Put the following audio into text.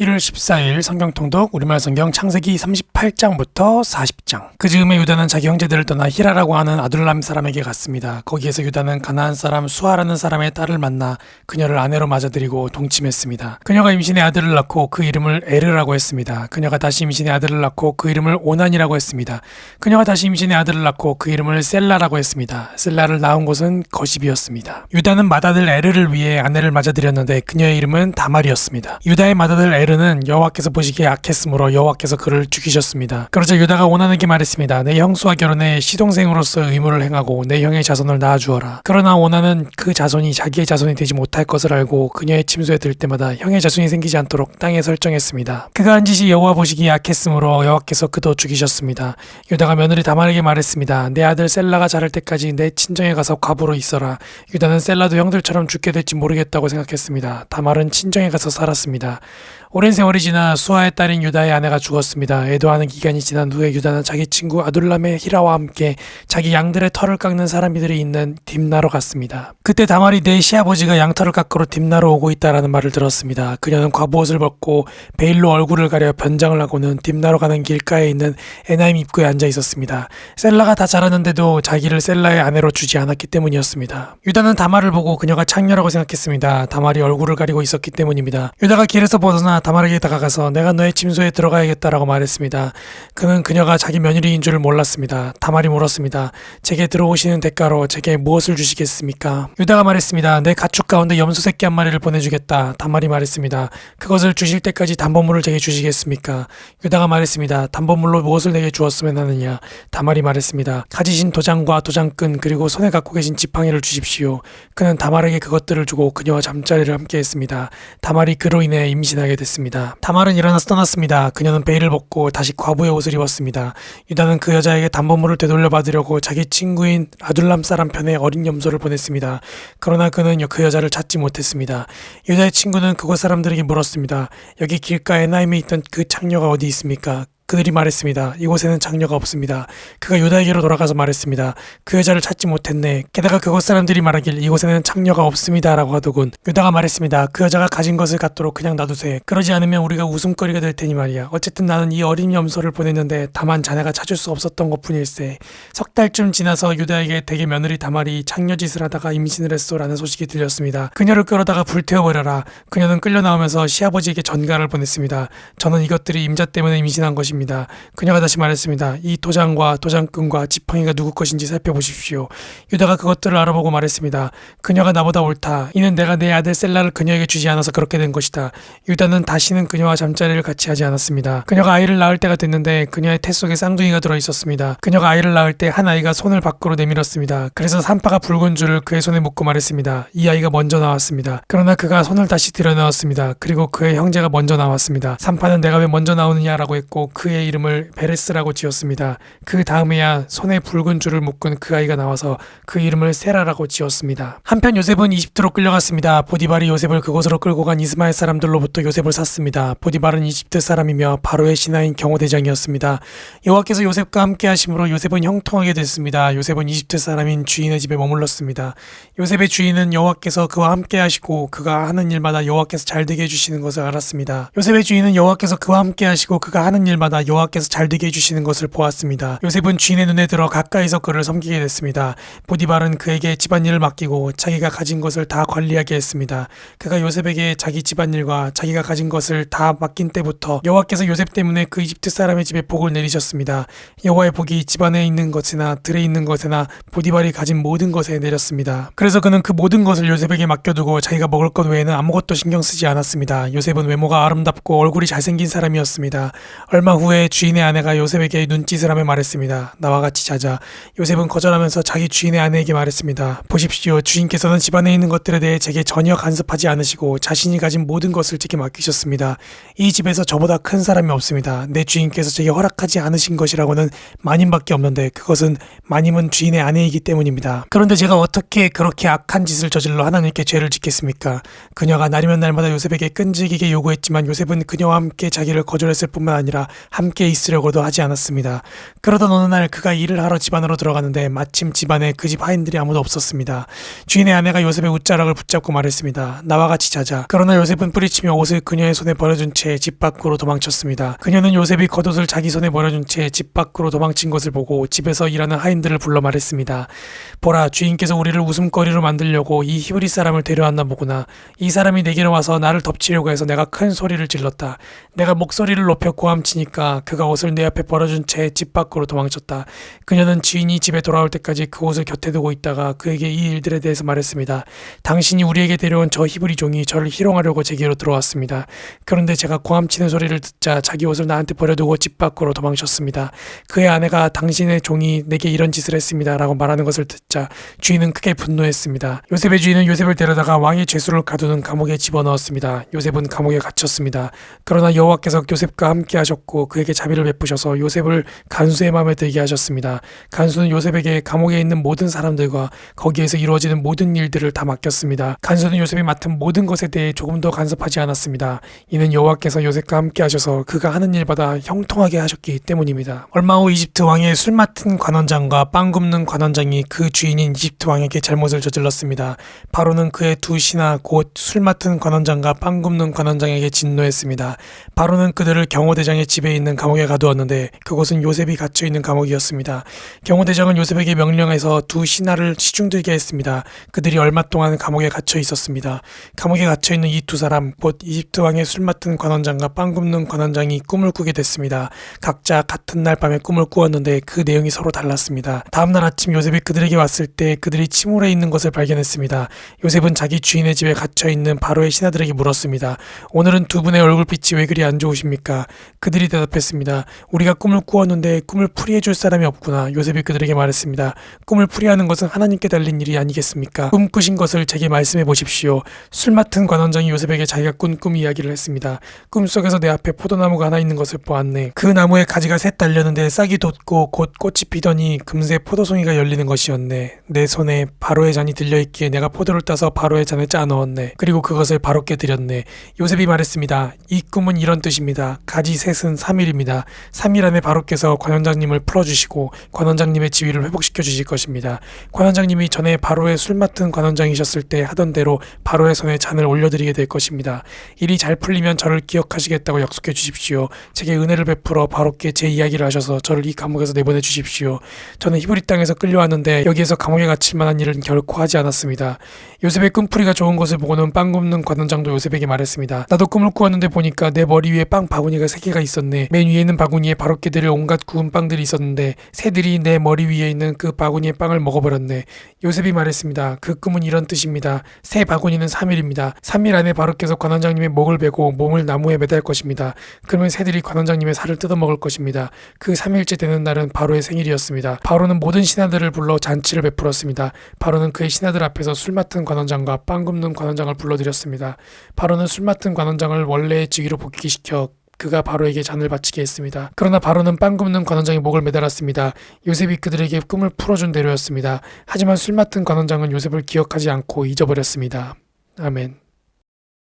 1월 14일 성경통독 우리말 성경 창세기 38장부터 40장. 그 즈음에 유다는 자기 형제들을 떠나 히라라고 하는 아둘람 사람에게 갔습니다. 거기에서 유다는 가나안 사람 수아라는 사람의 딸을 만나 그녀를 아내로 맞아들이고 동침했습니다. 그녀가 임신의 아들을 낳고 그 이름을 에르라고 했습니다. 그녀가 다시 임신의 아들을 낳고 그 이름을 오난이라고 했습니다. 그녀가 다시 임신의 아들을 낳고 그 이름을 셀라라고 했습니다. 셀라를 낳은 곳은 거십이었습니다. 유다는 맏아들 에르를 위해 아내를 맞아들였는데 그녀의 이름은 다말이었습니다. 유다의 맏아들 에르는 여호와께서 보시기에 악했으므로 여호와께서 그를 죽이셨습니다. 그러자 유다가 오난에게 말했습니다. 내 형수와 결혼해 시동생으로서 의무를 행하고 내 형의 자손을 낳아주어라. 그러나 오난은 그 자손이 자기의 자손이 되지 못할 것을 알고 그녀의 침소에 들 때마다 형의 자손이 생기지 않도록 땅에 설정했습니다. 그가 한 짓이 여호와 보시기에 악했으므로 여호와께서 그도 죽이셨습니다. 유다가 며느리 다말에게 말했습니다. 내 아들 셀라가 자랄 때까지 내 친정에 가서 과부로 있어라. 유다는 셀라도 형들처럼 죽게 될지 모르겠다고 생각했습니다. 다말은 친정에 가서 살았습니다. 오랜 세월이 지나 수아의 딸인 유다의 아내가 죽었습니다. 애도하는 기간이 지난 후에 유다는 자기 친구 아둘람의 히라와 함께 자기 양들의 털을 깎는 사람들이 있는 딥나로 갔습니다. 그때 다말이 내 시아버지가 양털을 깎으러 딥나로 오고 있다라는 말을 들었습니다. 그녀는 과부옷을 벗고 베일로 얼굴을 가려 변장을 하고는 딥나로 가는 길가에 있는 에나임 입구에 앉아 있었습니다. 셀라가 다 자랐는데도 자기를 셀라의 아내로 주지 않았기 때문이었습니다. 유다는 다말을 보고 그녀가 창녀라고 생각했습니다. 다말이 얼굴을 가리고 있었기 때문입니다. 유다가 길에서 벗어나 다말에게 다가가서 내가 너의 침소에 들어가야겠다라고 말했습니다. 그는 그녀가 자기 며느리인 줄을 몰랐습니다. 다말이 물었습니다. 제게 들어오시는 대가로 제게 무엇을 주시겠습니까? 유다가 말했습니다. 내 가축 가운데 염소 새끼 한 마리를 보내주겠다. 다말이 말했습니다. 그것을 주실 때까지 담보물을 제게 주시겠습니까? 유다가 말했습니다. 담보물로 무엇을 내게 주었으면 하느냐? 다말이 말했습니다. 가지신 도장과 도장끈 그리고 손에 갖고 계신 지팡이를 주십시오. 그는 다말에게 그것들을 주고 그녀와 잠자리를 함께 했습니다. 다말이 그로 인해 임신하게 됐습니다. 다말은 일어나서 떠났습니다. 그녀는 베일을 벗고 다시 과부의 옷을 입었습니다. 유다는 그 여자에게 담보물을 되돌려 받으려고 자기 친구인 아둘람 사람 편에 어린 염소를 보냈습니다. 그러나 그는 그 여자를 찾지 못했습니다. 유다의 친구는 그곳 사람들에게 물었습니다. 여기 길가에 에나임에 있던 그 창녀가 어디 있습니까? 그들이 말했습니다. 이곳에는 장녀가 없습니다. 그가 유다에게로 돌아가서 말했습니다. 그 여자를 찾지 못했네. 게다가 그곳 사람들이 말하길 이곳에는 장녀가 없습니다 라고 하더군. 유다가 말했습니다. 그 여자가 가진 것을 갖도록 그냥 놔두세. 그러지 않으면 우리가 웃음거리가 될 테니 말이야. 어쨌든 나는 이 어린 염소를 보냈는데 다만 자네가 찾을 수 없었던 것뿐일세. 석 달쯤 지나서 유다에게 대개 며느리 다말이 창녀짓을 하다가 임신을 했소라는 소식이 들렸습니다. 그녀를 끌어다가 불태워버려라. 그녀는 끌려 나오면서 시아버지에게 전가를 보냈습니다. 저는 이것들이 임자 때문에 임신한 것입니다. 그녀가 다시 말했습니다. 이 도장과 도장끈과 지팡이가 누구 것인지 살펴보십시오. 유다가 그것들을 알아보고 말했습니다. 그녀가 나보다 옳다. 이는 내가 내 아들 셀라를 그녀에게 주지 않아서 그렇게 된 것이다. 유다는 다시는 그녀와 잠자리를 같이 하지 않았습니다. 그녀가 아이를 낳을 때가 됐는데 그녀의 태 속에 쌍둥이가 들어있었습니다. 그녀가 아이를 낳을 때 한 아이가 손을 밖으로 내밀었습니다. 그래서 산파가 붉은 줄을 그의 손에 묻고 말했습니다. 이 아이가 먼저 나왔습니다. 그러나 그가 손을 다시 들여넣었습니다. 그리고 그의 형제가 먼저 나왔습니다. 산파는 내가 왜 먼저 나오느냐라고 했고 그의 이름을 베레스라고 지었습니다. 그 다음에야 손에 붉은 줄을 묶은 그 아이가 나와서 그 이름을 세라라고 지었습니다. 한편 요셉은 이집트로 끌려갔습니다. 보디발이 요셉을 그곳으로 끌고 간 이스마엘 사람들로부터 요셉을 샀습니다. 보디발은 이집트 사람이며 바로의 신하인 경호대장이었습니다. 여호와께서 요셉과 함께 하심으로 요셉은 형통하게 됐습니다. 요셉은 이집트 사람인 주인의 집에 머물렀습니다. 요셉의 주인은 여호와께서 그와 함께 하시고 그가 하는 일마다 여호와께서 잘되게 해주시는 것을 알았습니다. 요셉의 주인은 여호와께서 그와 함께 하시고 그가 하는 일마다 여호와께서 잘되게 해주시는 것을 보았습니다. 요셉은 주인의 눈에 들어 가까이서 그를 섬기게 됐습니다. 보디발은 그에게 집안일을 맡기고 자기가 가진 것을 다 관리하게 했습니다. 그가 요셉에게 자기 집안일과 자기가 가진 것을 다 맡긴 때부터 여호와께서 요셉 때문에 그 이집트 사람의 집에 복을 내리셨습니다. 여호와의 복이 집안에 있는 것이나 들에 있는 것이나 보디발이 가진 모든 것에 내렸습니다. 그래서 그는 그 모든 것을 요셉에게 맡겨두고 자기가 먹을 것 외에는 아무것도 신경 쓰지 않았습니다. 요셉은 외모가 아름답고 얼굴이 잘생긴 사람이었습니다. 얼마 후에 주인의 아내가 요셉에게 눈짓을 하며 말했습니다. 나와 같이 자자. 요셉은 거절하면서 자기 주인의 아내에게 말했습니다. 보십시오. 주인께서는 집안에 있는 것들에 대해 제게 전혀 간섭하지 않으시고 자신이 가진 모든 것을 제게 맡기셨습니다. 이 집에서 저보다 큰 사람이 없습니다. 내 주인께서 제게 허락하지 않으신 것이라고는 마님밖에 없는데 그것은 마님은 주인의 아내이기 때문입니다. 그런데 제가 어떻게 그렇게 악한 짓을 저질러 하나님께 죄를 짓겠습니까? 그녀가 날이면 날마다 요셉에게 끈질기게 요구했지만 요셉은 그녀와 함께 자기를 거절했을 뿐만 아니라 함께 있으려고도 하지 않았습니다. 그러던 어느 날 그가 일을 하러 집 안으로 들어가는데 마침 집안에 그 집 하인들이 아무도 없었습니다. 주인의 아내가 요셉의 옷자락을 붙잡고 말했습니다. 나와 같이 자자. 그러나 요셉은 뿌리치며 옷을 그녀의 손에 버려준 채 집 밖으로 도망쳤습니다. 그녀는 요셉이 겉옷을 자기 손에 버려준 채 집 밖으로 도망친 것을 보고 집에서 일하는 하인들을 불러 말했습니다. 보라, 주인께서 우리를 웃음거리로 만들려고 이 히브리 사람을 데려왔나 보구나. 이 사람이 내게로 와서 나를 덮치려고 해서 내가 큰 소리를 질렀다. 내가 목소리를 높여 고함치니까 그가 옷을 내 앞에 버려준 채 집 밖으로 도망쳤다. 그녀는 주인이 집에 돌아올 때까지 그 옷을 곁에 두고 있다가 그에게 이 일들에 대해서 말했습니다. 당신이 우리에게 데려온 저 히브리 종이 저를 희롱하려고 제게로 들어왔습니다. 그런데 제가 고함치는 소리를 듣자 자기 옷을 나한테 버려두고 집 밖으로 도망쳤습니다. 그의 아내가 당신의 종이 내게 이런 짓을 했습니다 라고 말하는 것을 듣자 주인은 크게 분노했습니다. 요셉의 주인은 요셉을 데려다가 왕의 죄수를 가두는 감옥에 집어넣었습니다. 요셉은 감옥에 갇혔습니다. 그러나 여호와께서 요셉과 함께 하셨고 그에게 자비를 베푸셔서 요셉을 간수의 마음에 들게 하셨습니다. 간수는 요셉에게 감옥에 있는 모든 사람들과 거기에서 이루어지는 모든 일들을 다 맡겼습니다. 간수는 요셉이 맡은 모든 것에 대해 조금도 간섭하지 않았습니다. 이는 여호와께서 요셉과 함께 하셔서 그가 하는 일마다 형통하게 하셨기 때문입니다. 얼마 후 이집트 왕의 술 맡은 관원장과 빵 굽는 관원장이 그 주인인 이집트 왕에게 잘못을 저질렀습니다. 바로는 그의 두 신하 곧 술 맡은 관원장과 빵 굽는 관원장에게 진노했습니다. 바로는 그들을 경호대장의 집에 있는 감옥에 가두었는데 그곳은 요셉이 갇혀 있는 감옥이었습니다. 경호대장은 요셉에게 명령해서 두 신하를 시중들게 했습니다. 그들이 얼마 동안 감옥에 갇혀 있었습니다. 감옥에 갇혀 있는 이 두 사람 곧 이집트 왕의 술 맡은 관원장과 빵 굽는 관원장이 꿈을 꾸게 됐습니다. 각자 같은 날 밤에 꿈을 꾸었는데 그 내용이 서로 달랐습니다. 다음날 아침 요셉이 그들에게 왔을 때 그들이 침울해 있는 것을 발견했습니다. 요셉은 자기 주인의 집에 갇혀 있는 바로의 신하들에게 물었습니다. 오늘은 두 분의 얼굴빛이 왜 그리 안 좋으십니까? 그들이 대답했습니다. 우리가 꿈을 꾸었는데 꿈을 풀이해 줄 사람이 없구나. 요셉이 그들에게 말했습니다. 꿈을 풀이하는 것은 하나님께 달린 일이 아니겠습니까? 꿈 꾸신 것을 제게 말씀해 보십시오. 술 맡은 관원장이 요셉에게 자기가 꾼 꿈 이야기를 했습니다. 꿈속에서 내 앞에 포도나무가 하나 있는 것을 보았네. 그 나무에 가지가 셋 달렸는데 싹이 돋고 곧 꽃이 피더니 금세 포도송이가 열리는 것이었네. 내 손에 바로의 잔이 들려있기에 내가 포도를 따서 바로의 잔에 짜 넣었네. 그리고 그것을 바로께 드렸네. 요셉이 말했습니다. 이 꿈은 이런 뜻입니다. 가지 셋은 3일입니다. 3일 안에 바로께서 관원장님을 풀어주시고 관원장님의 지위를 회복시켜 주실 것입니다. 관원장님이 전에 바로의 술 맡은 관원장이셨을 때 하던 대로 바로의 손에 잔을 올려드리게 될 것입니다. 일이 잘 풀리면 저를 기억하시겠다고 약속해 주십시오. 제게 은혜를 베풀어 바로께 제 이야기를 하셔서 저를 이 감옥에서 내보내 주십시오. 저는 히브리 땅에서 끌려왔는데 여기에서 감옥에 갇힐 만한 일은 결코 하지 않았습니다. 요셉의 꿈풀이가 좋은 것을 보고는 빵 굽는 관원장도 요셉에게 말했습니다. 나도 꿈을 꾸었는데 보니까 내 머리 위에 빵 바구니가 3개가 있었네. 맨 위에 있는 바구니에 바로께 드릴 온갖 구운 빵들이 있었는데 새들이 내 머리 위에 있는 그 바구니의 빵을 먹어버렸네. 요셉이 말했습니다. 그 꿈은 이런 뜻입니다. 새 바구니는 3일입니다. 3일 안에 바로께서 관원장님의 목을 베고 몸을 나무에 매달 것입니다. 그러면 새들이 관원장님의 살을 뜯어먹을 것입니다. 그 3일째 되는 날은 바로의 생일이었습니다. 바로는 모든 신하들을 불러 잔치를 베풀었습니다. 바로는 그의 신하들 앞에서 술 맡은 관원장과 빵 굽는 관원장을 불러들였습니다. 바로는 술 맡은 관원장을 원래의 직위로 복귀시켜 그가 바로에게 잔을 바치게 했습니다. 그러나 바로는 빵 굽는 관원장의 목을 매달았습니다. 요셉이 그들에게 꿈을 풀어준 대로였습니다. 하지만 술 맡은 관원장은 요셉을 기억하지 않고 잊어버렸습니다. 아멘.